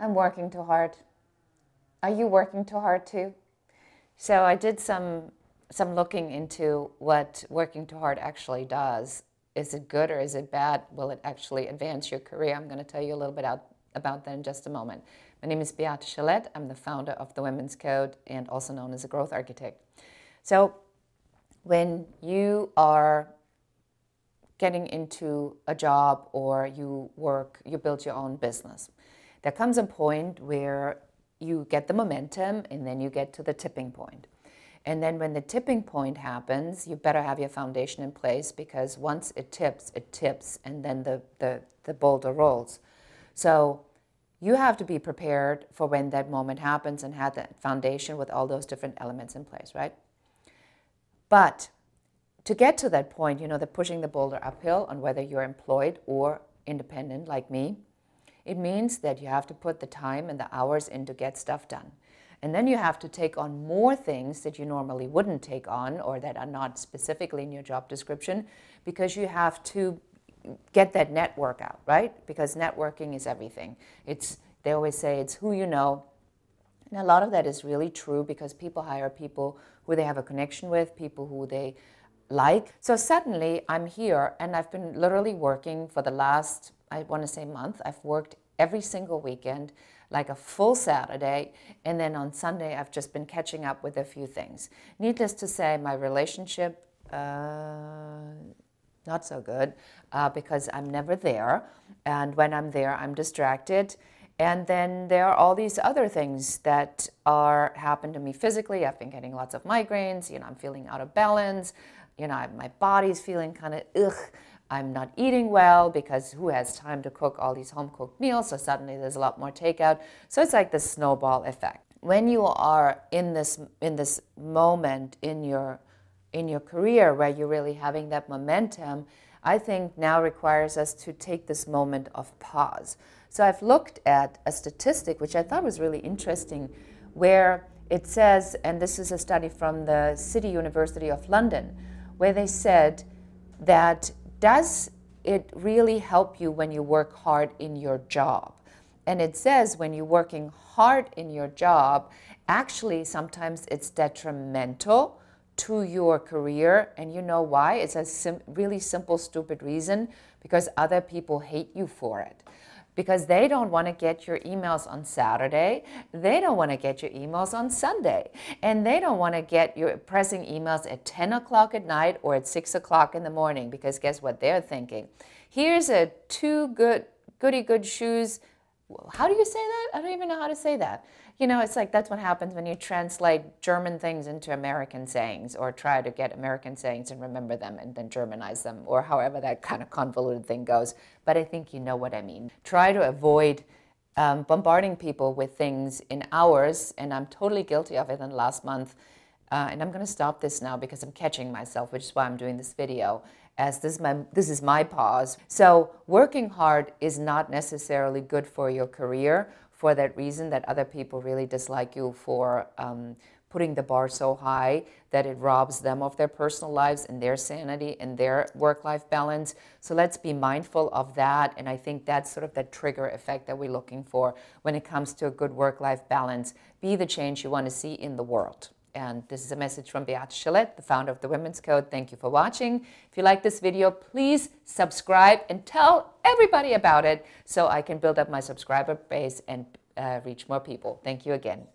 I'm working too hard. Are you working too hard too? So I did some looking into what working too hard actually does. Is it good or is it bad? Will it actually advance your career? I'm going to tell you a little bit about that in just a moment. My name is Beate Chalette. I'm the founder of the Women's Code and also known as a growth architect. So when you are getting into a job or you build your own business, there comes a point where you get the momentum and then you get to the tipping point. And then when the tipping point happens, you better have your foundation in place, because once it tips, and then the boulder rolls. So you have to be prepared for when that moment happens and have that foundation with all those different elements in place, right? But to get to that point, you know, the pushing the boulder uphill, on whether you're employed or independent like me, it means that you have to put the time and the hours in to get stuff done. And then you have to take on more things that you normally wouldn't take on, or that are not specifically in your job description, because you have to get that network out, right? Because networking is everything. They always say it's who you know. And a lot of that is really true, because people hire people who they have a connection with, people who they like. So suddenly I'm here and I've been literally working for the last, I want to say, month. I've worked every single weekend, like a full Saturday, and then on Sunday I've just been catching up with a few things. Needless to say, my relationship, not so good, because I'm never there, and when I'm there I'm distracted. And then there are all these other things that happen to me physically. I've been getting lots of migraines, you know, I'm feeling out of balance, you know, my body's feeling kind of ugh. I'm not eating well, because who has time to cook all these home-cooked meals? So suddenly there's a lot more takeout. So it's like this snowball effect. When you are in this moment in your career where you're really having that momentum, I think now requires us to take this moment of pause. So I've looked at a statistic which I thought was really interesting, where it says, and this is a study from the City University of London, where they said that, does it really help you when you work hard in your job? And it says when you're working hard in your job, actually sometimes it's detrimental to your career. And you know why? It's a really simple, stupid reason: because other people hate you for it. Because they don't want to get your emails on Saturday, they don't want to get your emails on Sunday, and they don't want to get your pressing emails at 10 o'clock at night or at 6 o'clock in the morning, because guess what they're thinking? Here's a goody good shoes. How do you say that? I don't even know how to say that. You know, it's like that's what happens when you translate German things into American sayings, or try to get American sayings and remember them and then Germanize them, or however that kind of convoluted thing goes. But I think you know what I mean. Try to avoid bombarding people with things in hours, and I'm totally guilty of it in the last month. And I'm going to stop this now because I'm catching myself, which is why I'm doing this video, as this is my pause. So working hard is not necessarily good for your career, for that reason that other people really dislike you for putting the bar so high that it robs them of their personal lives and their sanity and their work-life balance. So let's be mindful of that. And I think that's sort of the trigger effect that we're looking for when it comes to a good work-life balance. Be the change you want to see in the world. And this is a message from Beate Chalette, the founder of the Women's Code. Thank you for watching. If you like this video, please subscribe and tell everybody about it, so I can build up my subscriber base and reach more people. Thank you again.